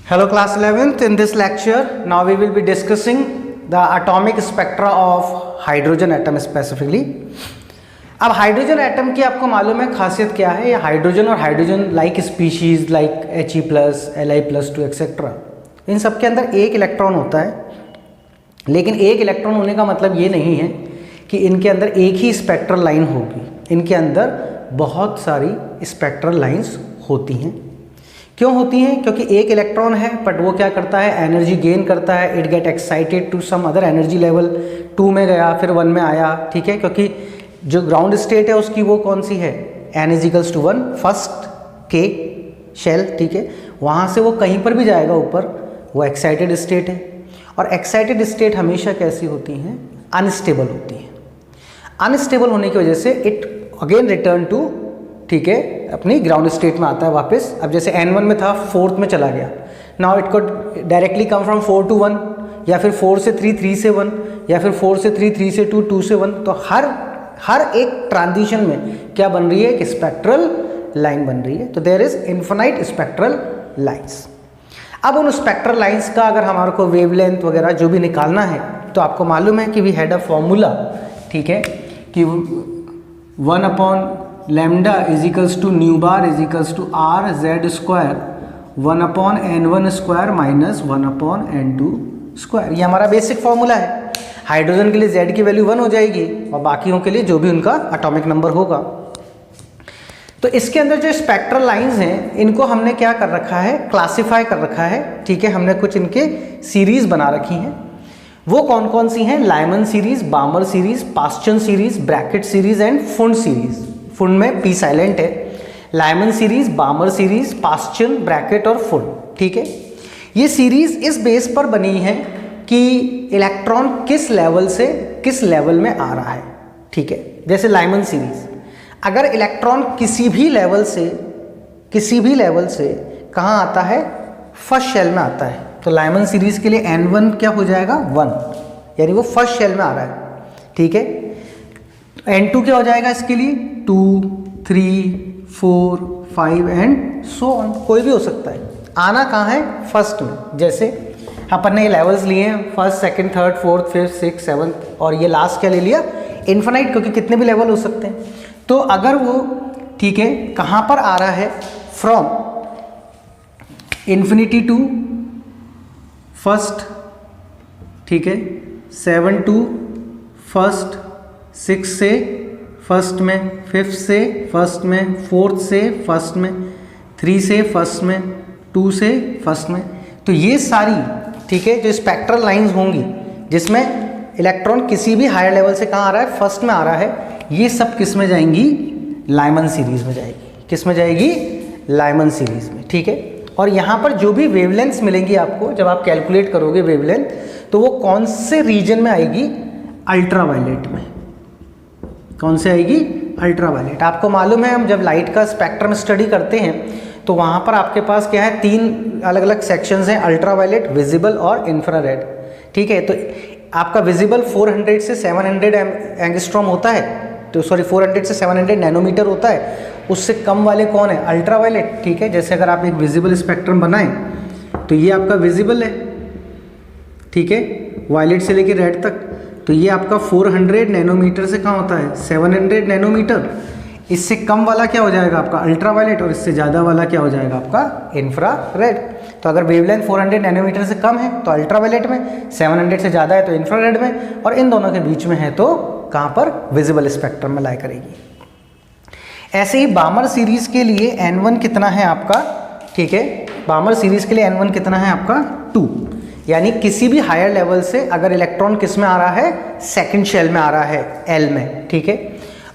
Hello class 11th. In this lecture now we will be discussing the atomic spectra of hydrogen atom specifically. अब hydrogen atom की आपको मालूम है खासियत क्या है। ये हाइड्रोजन और hydrogen like species like He+, Li+2 etcetera, इन सब के अंदर एक इलेक्ट्रॉन होता है, लेकिन एक इलेक्ट्रॉन होने का मतलब ये नहीं है कि इनके अंदर एक ही स्पेक्ट्रल लाइन होगी। इनके अंदर बहुत सारी स्पेक्ट्रल लाइंस होती हैं। क्यों होती हैं? क्योंकि एक इलेक्ट्रॉन है बट वो क्या करता है, एनर्जी गेन करता है। It get excited to some other energy level, 2 में गया फिर 1 में आया, ठीक है। क्योंकि जो ग्राउंड स्टेट है उसकी वो कौन सी है, n=1 फर्स्ट के शेल, ठीक है। वहाँ से वो कहीं पर भी जाएगा ऊपर, वो एक्साइटेड स्टेट है। और एक्साइटेड स्टेट हमेशा कैसी होती हैं, अनस्टेबल होती हैं। अनस्टेबल होने की वजह से इट अगेन रिटर्न टू, ठीक है, अपनी ग्राउंड स्टेट में आता है वापस। अब जैसे n1 में था, 4th में चला गया, now it could directly come from 4 to 1, या फिर 4 से 3, 3 से 1, या फिर 4 से 3, 3 से 2, 2 से 1। तो हर एक ट्रांजिशन में क्या बन रही है, एक स्पेक्ट्रल लाइन बन रही है। तो there is infinite spectral lines. अब उन स्पेक्ट्रल लाइंस का अगर हमारे को वेवलेंथ वगैरह जो भी निकालना है, तो आपको मालूम है कि वी हैड अ फॉर्मूला, ठीक है, कि 1/λ = न्यू बार = r/z², 1/n1² - 1/n2²। ये हमारा बेसिक फॉर्मूला है। हाइड्रोजन के लिए z की वैल्यू 1 हो जाएगी और बाकियों के लिए जो भी उनका एटॉमिक नंबर होगा। तो इसके अंदर जो स्पेक्ट्रल लाइंस हैं, इनको हमने क्या कर रखा है, क्लासिफाई कर रखा है, ठीक है। हमने कुछ इनके सीरीज बना रखी हैं। वो कौन कौन सी हैं, Lyman series, Balmer series, Paschen series, Brackett series and Pfund series. Pfund में पी साइलेंट है। Lyman series, Balmer series, Paschen, Brackett और फुंड, ठीक है। ये सीरीज इस बेस पर बनी है कि इलेक्ट्रॉन किस लेवल से किस लेवल में आ रहा है, ठीक है। जैसे लाइमन सीरीज, अगर इलेक्ट्रॉन किसी भी लेवल से कहाँ आता है, फर्स्ट शेल में आता है, तो लाइमन सीरीज के लिए n1 क्या हो जाएगा, 1, यानी वो फर्स्ट शेल में आ रहा है, ठीक है। n2 क्या हो जाएगा इसके लिए, 2, 3, 4, 5 एंड सो ऑन, कोई भी हो सकता है। आना कहाँ है, फर्स्ट में। जैसे अपन ने ये लेवल्स लिए हैं, first, second, third, fourth, fifth, six, seventh, और ये लास्ट क्या ले लिया, इन्फिनाइट, क्योंकि कितने भी लेवल हो सकते हैं। तो अगर वो, ठीक है, कहाँ पर आ रहा है, फ्रॉम इन्फिनिटी टू फर्स्ट, ठीक है, 7 टू फर्स्ट, 6 से फर्स्ट में, 5th से फर्स्ट में, 4th से फर्स्ट में, 3 से फर्स्ट में, 2 से फर्स्ट में। तो ये सारी, ठीक है, जो स्पेक्ट्रल लाइंस होंगी जिसमें इलेक्ट्रॉन किसी भी हायर लेवल से कहाँ आ रहा है, फर्स्ट में आ रहा है, ये सब किस में जाएंगी, लाइमन सीरीज में जाएगी। किस में जाएगी, लाइमन सीरीज में, ठीक है। और यहाँ पर जो भी वेवलेंथ्स मिलेंगी आपको, जब आप कैलकुलेट करोगे वेवलेंथ, तो वो कौन से रीजन में आएगी, अल्ट्रावायलेट में। कौन से आएगी, अल्ट्रावायलेट। आपको मालूम है हम जब लाइट का स्पेक्ट्रम स्टडी करते हैं तो वहाँ पर आपके पास क्या है, 3 अलग अलग सेक्शंस हैं, अल्ट्रावायलेट, विजिबल और इंफ्रारेड, ठीक है। तो आपका विजिबल 400 से 700 एंगस्ट्रॉम होता है, तो सॉरी 400 से 700 नैनोमीटर होता है। उससे कम वाले कौन है, अल्ट्रावायलेट, ठीक है। जैसे अगर आप एक विजिबल स्पेक्ट्रम बनाएं तो ये आपका विजिबल है, ठीक है, वायलेट से लेकर रेड तक। तो ये आपका 400 नैनोमीटर से कहाँ होता है, 700 नैनोमीटर। इससे कम वाला क्या हो जाएगा आपका, अल्ट्रावायलेट, और इससे ज़्यादा वाला क्या हो जाएगा आपका, इंफ्रारेड। तो अगर वेवलेंथ 400 नैनोमीटर से कम है तो अल्ट्रावायलेट में, 700 से ज़्यादा है तो इंफ्रारेड में, और इन दोनों के बीच में है तो कहाँ पर, विजिबल स्पेक्ट्रम में लाई करेगी। ऐसे ही बामर सीरीज के लिए n1 कितना है आपका, ठीक है, बामर सीरीज के लिए n1 कितना है आपका, 2, यानी किसी भी हायर लेवल से अगर इलेक्ट्रॉन किस में आ रहा है, सेकंड शेल में आ रहा है, L में, ठीक है।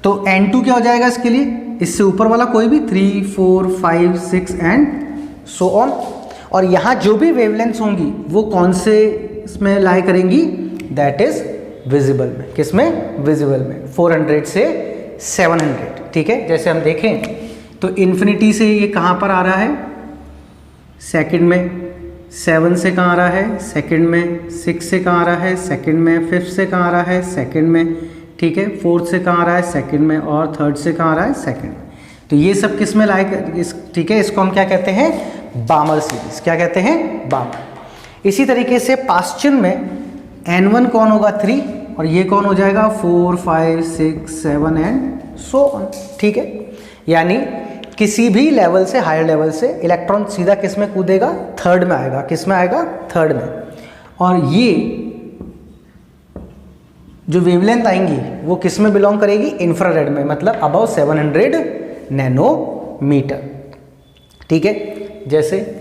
तो n2 क्या हो जाएगा इसके लिए, इससे ऊपर वाला कोई भी, 3, 4, 5, 6 एंड सो ऑन। और यहाँ जो भी वेवलेंथ्स होंगी वो कौन से इसमें लाई करेंगी, दैट इज विजिबल में। किस में, विजिबल में, 400 से 700, ठीक है। जैसे हम देखें तो इन्फिनिटी से ये कहाँ पर आ रहा है, सेकंड में, 7 से कहाँ आ रहा है, सेकंड में, 6 से कहाँ आ रहा है, सेकंड में, 5th से कहाँ आ रहा है, सेकंड में, ठीक है, 4th से कहाँ आ रहा है, सेकंड में, और 3rd से कहाँ आ रहा है, सेकंड। तो ये सब किस में लाइक, ठीक है, इसको हम क्या कहते हैं, बामर सीरीज। क्या कहते हैं? बामर। इसी तरीके से पास्चन में N1 कौन होगा? 3, और ये कौन हो जाएगा? 4, 5, 6, 7 एंड सो ऑन। ठीक है, यानी किसी भी लेवल से, हायर लेवल से इलेक्ट्रॉन सीधा किस में कूदेगा? थर्ड में आएगा। किस में आएगा? थर्ड में। और ये जो वेवलेंथ आएंगी वो किस में बिलोंग करेगी? इंफ्रारेड में, मतलब अबाउ 700 नैनोमीटर। ठीक है, जैसे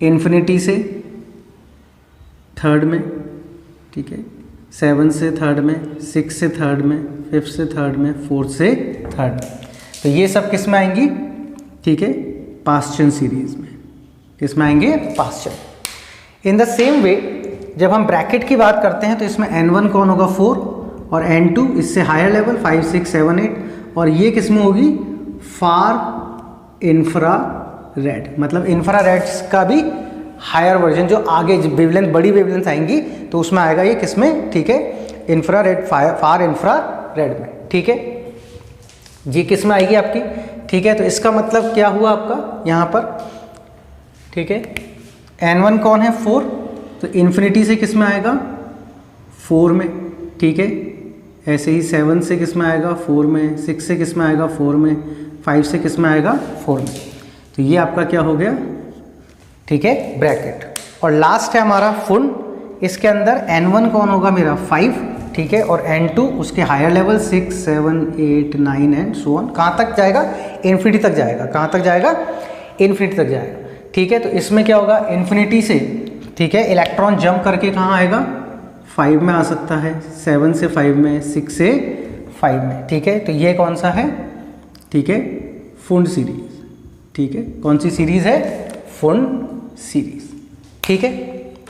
इन्फिनिटी से थर्ड में, ठीक है, 7 से थर्ड में, 6 से थर्ड में, 5 से थर्ड में, 4 से थर्ड में। तो ये सब किस में आएंगी? ठीक है, पास्चन सीरीज में। किस में आएंगे? Paschen. In the same way जब हम ब्रैकेट की बात करते हैं तो इसमें N1 कौन होगा? 4, और N2 इससे हायर लेवल 5, 6, 7, 8, और ये किस में होगी? फार इंफ्रारेड, मतलब इंफ्रारेड का भी हायर वर्जन, जो आगे वेवलेंथ, बड़ी वेवलेंथ आएंगी तो उसमें आएगा ये किस में? ठीक है, इंफ्रारेड, फार इंफ्रारेड में। ठीक है, ये किस में आएगी आपकी? ठीक है, तो इसका मतलब क्या हुआ आपका यहाँ पर? ठीक है, N1 कौन है? 4, तो इन्फिनिटी से किस में आएगा? 4 में। ठीक है, ऐसे ही 7 से किस में आएगा? 4 में। 6 से किस में आएगा? 4 में। 5 से किस में आएगा? 4 में। तो ये आपका क्या हो गया? ठीक है, ब्रैकेट। और लास्ट है हमारा फुंड। इसके अंदर N1 कौन होगा मेरा? 5, ठीक है, और N2 उसके higher level 6, 7, 8, 9 and so on. कहाँ तक जाएगा? इन्फिनिटी तक जाएगा। कहाँ तक जाएगा? इन्फिनिटी तक जाएगा। ठीक है, तो इसमें क्या होगा? इन्फिनिटी से, ठीक है, इलेक्ट्रॉन जंप करके कहाँ आएगा? 5 में आ सकता है, 7 से 5 में, 6 से 5 में। ठीक है, तो ये कौन सा है? ठीक है, फुंड सीरीज। ठीक है, कौन सी सीरीज है? फुंड सीरीज। ठीक है,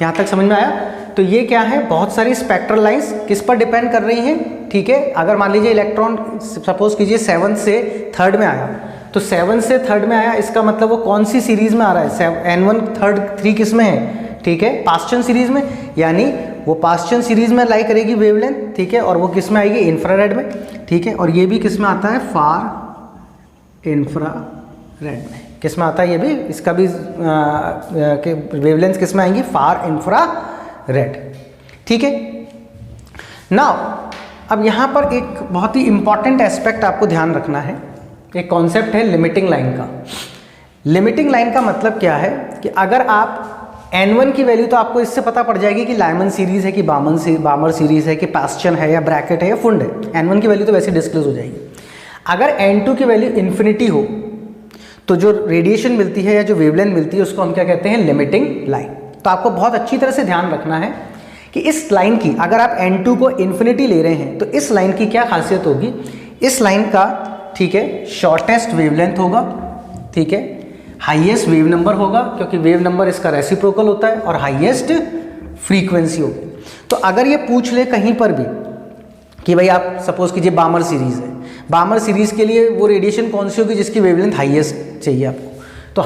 यहाँ तक समझ में आया? तो ये क्या है? बहुत सारी स्पेक्ट्रल लाइंस किस पर डिपेंड कर रही हैं? ठीक है, अगर मान लीजिए इलेक्ट्रॉन सपोज कीजिए 7 से थर्ड में आया, तो 7 से थर्ड में आया, इसका मतलब वो कौन सी सीरीज में आ रहा है? N1 थर्ड 3 किस में है? ठीक है, पास्चन सीरीज में, यानी वो पास्चन सीरीज में लाई करेगी वेवलेंथ। ठीक है, और वो किस में आएगी? इंफ्रारेड में। ठीक है, और ये भी किस में आता है? फार इंफ्रारेड में। किस में आता है? ये भी, इसका भी वेवलेंथ किस में आएंगी? फार इंफ्रारेड। ठीक है, नाउ अब यहाँ पर एक बहुत ही इंपॉर्टेंट एस्पेक्ट आपको ध्यान रखना है। एक कॉन्सेप्ट है लिमिटिंग लाइन का। लिमिटिंग लाइन का मतलब क्या है कि अगर आप N1 की वैल्यू, तो आपको इससे पता पड़ जाएगी कि लाइमन सीरीज है कि बामर सीरीज है कि पास्चन है या ब्रैकेट है या फुंड है। N1 की वैल्यू तो वैसे डिस्क्लोज हो जाएगी। अगर N2 की वैल्यू इन्फिनिटी हो तो जो रेडिएशन मिलती है या जो वेवलेंथ मिलती है उसको हम क्या कहते हैं? Limiting line. तो आपको बहुत अच्छी तरह से ध्यान रखना है कि इस लाइन की, अगर आप N2 को इन्फिनिटी ले रहे हैं तो इस लाइन की क्या खासियत होगी? इस लाइन का, ठीक है, शॉर्टेस्ट वेवलेंथ होगा। ठीक है, हाईएस्ट वेव नंबर होगा, क्योंकि वेव नंबर इसका रेसिप्रोकल होता है, और हाईएस्ट फ्रीक्वेंसी होगी। तो अगर ये पूछ ले कहीं पर भी कि भाई आप सपोज कीजिए बामर सीरीज है, बामर सीरीज के लिए वो रेडिएशन कौन सी होगी जिसकी वेवलेंथ हाईएस्ट चाहिए आपको? तो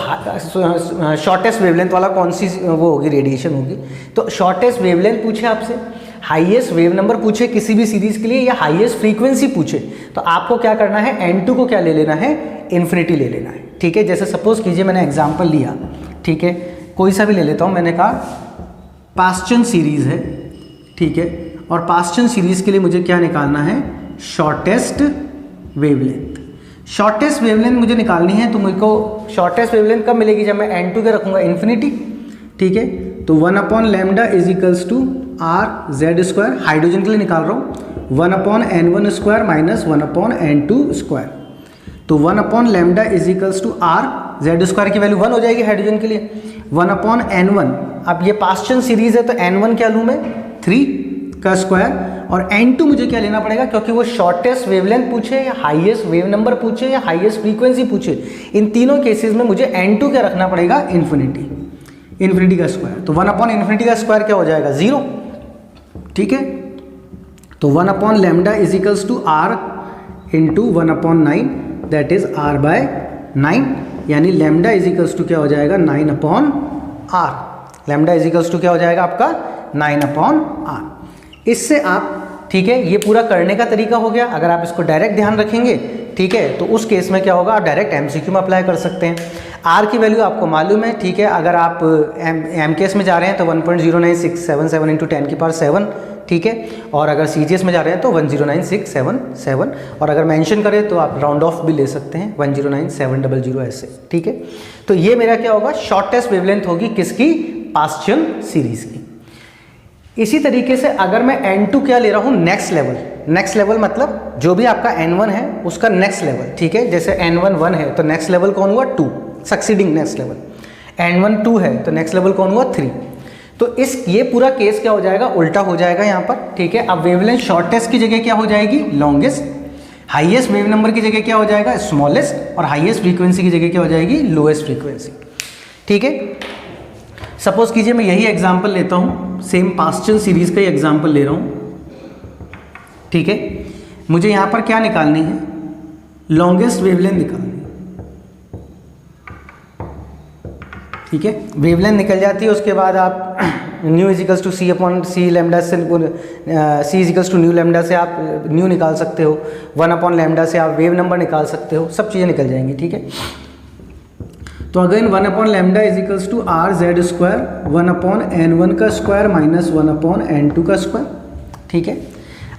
शॉर्टेस्ट वेवलेंथ वाला कौन सी वो होगी? रेडिएशन होगी। तो शॉर्टेस्ट वेवलेंथ पूछे आपसे, हाईएस्ट वेव नंबर पूछे किसी भी सीरीज के लिए, या हाईएस्ट फ्रीक्वेंसी पूछे, तो आपको क्या करना है? N2 को क्या ले लेना है? इन्फिनिटी ले लेना है। ठीक है, जैसे सपोज कीजिए मैंने एग्जांपल लिया, ठीक है, कोई सा भी ले लेता हूँ। मैंने कहा पास्चन सीरीज है, ठीक है, और पास्चन सीरीज के लिए मुझे क्या निकालना है? Shortest wavelength. शॉर्टेस्ट वेवलेंथ मुझे निकालनी है, तो मुझे को शॉर्टेस्ट वेवलेंथ कब मिलेगी? जब मैं N2 के रखूँगा इन्फिनिटी। ठीक है, तो 1/λ is equals to R Z square, hydrogen के लिए निकाल रहा हूँ, 1/N1 square minus 1/N2 square. तो 1/λ is equals to R Z square की वैल्यू 1 हो जाएगी हाइड्रोजन के लिए, 1/N1। अब ये पास्चन सीरीज है तो N1 क्या लूँ मैं? 3 का स्क्वायर, और N2 मुझे क्या लेना पड़ेगा? क्योंकि वो शॉर्टेस्ट वेवलेंथ पूछे या हाईएस्ट वेव नंबर पूछे या हाईएस्ट फ्रीक्वेंसी पूछे, इन तीनों केसेस में मुझे N2 क्या रखना पड़ेगा? इन्फिनिटी का स्क्वायर। तो 1/इन्फिनिटी का स्क्वायर क्या हो जाएगा? 0। ठीक है, तो 1/λ is equals to R into 1/9, that is r/9, यानी लैम्डा इज इक्वल्स टू क्या हो जाएगा? 9/r। Lambda is equals to क्या हो जाएगा आपका? 9/r। इससे आप, ठीक है, ये पूरा करने का तरीका हो गया। अगर आप इसको डायरेक्ट ध्यान रखेंगे, ठीक है। तो उस केस में क्या होगा, आप डायरेक्ट एमसीक्यू में अप्लाई कर सकते हैं। आर की वैल्यू आपको मालूम है, ठीक है। अगर आप एम केस में जा रहे हैं तो 1.09677 इंटू 10 की पावर 7, ठीक है। और अगर सीजीएस में जा रहे हैं तो 109,677, और अगर मेंशन करें तो आप राउंड ऑफ भी ले सकते हैं 109,700 ऐसे, ठीक है। तो ये मेरा क्या होगा, शॉर्टेस्ट वेवलेंथ होगी किसकी, पास्चन सीरीज की। इसी तरीके से अगर मैं N2 क्या ले रहा हूँ, नेक्स्ट लेवल। नेक्स्ट लेवल मतलब जो भी आपका N1 है उसका नेक्स्ट लेवल, ठीक है। जैसे N1 1 है तो नेक्स्ट लेवल कौन हुआ, 2, सक्सीडिंग नेक्स्ट लेवल। N1 2 है तो नेक्स्ट लेवल कौन हुआ, 3। तो ये पूरा केस क्या हो जाएगा, उल्टा हो जाएगा यहाँ पर, ठीक है। अब वेवलेंथ शॉर्टेस्ट की जगह क्या हो जाएगी, लॉन्गेस्ट। हाईएस्ट वेव नंबर की जगह क्या हो जाएगा, स्मॉलेस्ट। और हाईएस्ट फ्रीक्वेंसी की जगह क्या हो जाएगी, लोएस्ट फ्रीक्वेंसी, ठीक है। सपोज कीजिए मैं यही एग्जांपल लेता हूँ, सेम पास्चन सीरीज का ही एग्जांपल ले रहा हूँ, ठीक है। मुझे यहाँ पर क्या निकालनी है, लॉन्गेस्ट वेवलेंथ निकालनी है, ठीक है। वेवलेंथ निकल जाती है, उसके बाद आप nu equals to c upon सी लेमडा से c equals to nu lambda से आप न्यू निकाल सकते हो, 1 अपॉन लेमडा से आप वेव नंबर निकाल सकते हो, सब चीज़ें निकल जाएंगी, ठीक है। तो again 1 upon lambda equals to R Z square, 1 upon N1 का स्क्वायर माइनस 1 अपॉन N2 का स्क्वायर, ठीक है।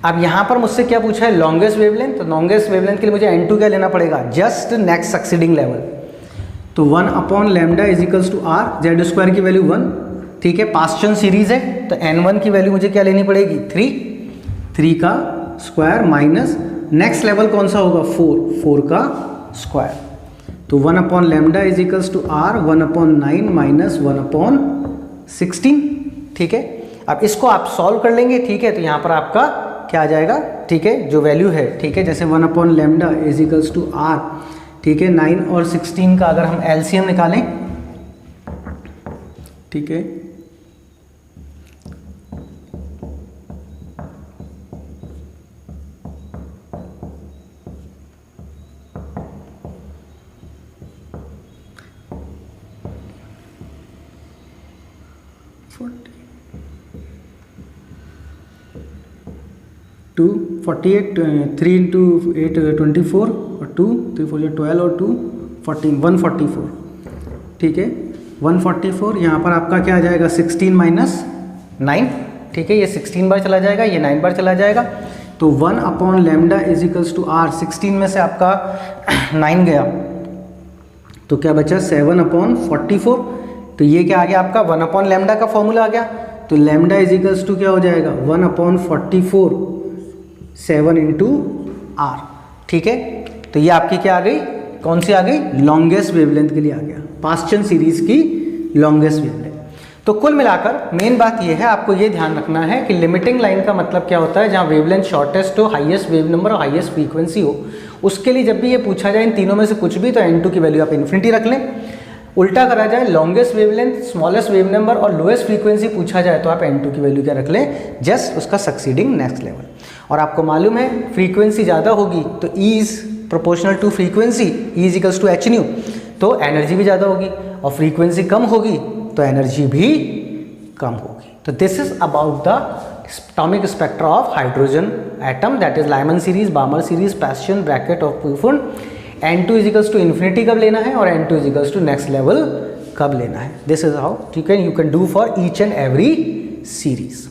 अब यहाँ पर मुझसे क्या पूछा है, लॉन्गेस्ट वेवलेंथ। तो लॉन्गेस्ट वेवलेंथ के लिए मुझे N2 क्या लेना पड़ेगा, जस्ट नेक्स्ट सक्सीडिंग लेवल। तो 1 upon lambda equals to R, Z square की वैल्यू 1, ठीक है। पास्चन सीरीज है तो N1 की वैल्यू मुझे क्या लेनी पड़ेगी, 3 का स्क्वायर माइनस नेक्स्ट लेवल कौन सा होगा, 4 का स्क्वायर। तो 1 upon lambda equals to R 1 upon 9 minus 1 upon 16, ठीक है। अब इसको आप सॉल्व कर लेंगे, ठीक है। तो यहाँ पर आपका क्या आ जाएगा, ठीक है, जो वैल्यू है, ठीक है। जैसे 1 upon lambda equals to R, ठीक है, 9 और 16 का अगर हम एलसीएम निकालें, ठीक है, टू 48, 3 इंटू 8 24 और 2 3 4 12 और 2 14 144, ठीक है। 144 यहाँ पर आपका क्या आ जाएगा, 16 माइनस 9, ठीक है। ये 16 बार चला जाएगा, ये 9 बार चला जाएगा। तो 1 upon lambda equals to R, 16 में से आपका 9 गया तो क्या बचा, 7 अपॉन 44। तो ये क्या आ गया आपका, 1 अपॉन लेमडा का फॉर्मूला आ गया। तो लेमडा इजिकल्स टू क्या हो जाएगा, 1 अपॉन 44 7 इंटू आर, ठीक है। तो ये आपकी क्या आ गई, कौन सी आ गई, लॉन्गेस्ट वेवलेंथ के लिए आ गया, पास्चन सीरीज की लॉन्गेस्ट वेवलेंथ। तो कुल मिलाकर मेन बात ये है, आपको ये ध्यान रखना है कि लिमिटिंग लाइन का मतलब क्या होता है, जहाँ वेवलेंथ शॉर्टेस्ट हो, हाईएस्ट वेव नंबर और हाईएस्ट फ्रीक्वेंसी हो, उसके लिए जब भी ये पूछा जाए इन तीनों में से कुछ भी, तो N2 की वैल्यू आप इन्फिनिटी रख लें। उल्टा करा जाए, longest wavelength, smallest wave number और लोएस्ट फ्रीक्वेंसी पूछा जाए तो आप N2 की वैल्यू क्या रख लें, जस्ट उसका सक्सीडिंग नेक्स्ट लेवल। और आपको मालूम है फ्रीक्वेंसी ज़्यादा होगी तो E is proportional to frequency, E is equals to H nu, तो एनर्जी भी ज़्यादा होगी, और फ्रीक्वेंसी कम होगी तो एनर्जी भी कम होगी। तो this is about the atomic spectra of hydrogen atom, that is Lyman series, Balmer series, Paschen, bracket of Pfund। N2 is equals to infinity कब लेना है और N2 is equals to next level कब लेना है। This is how you can do for each and every series।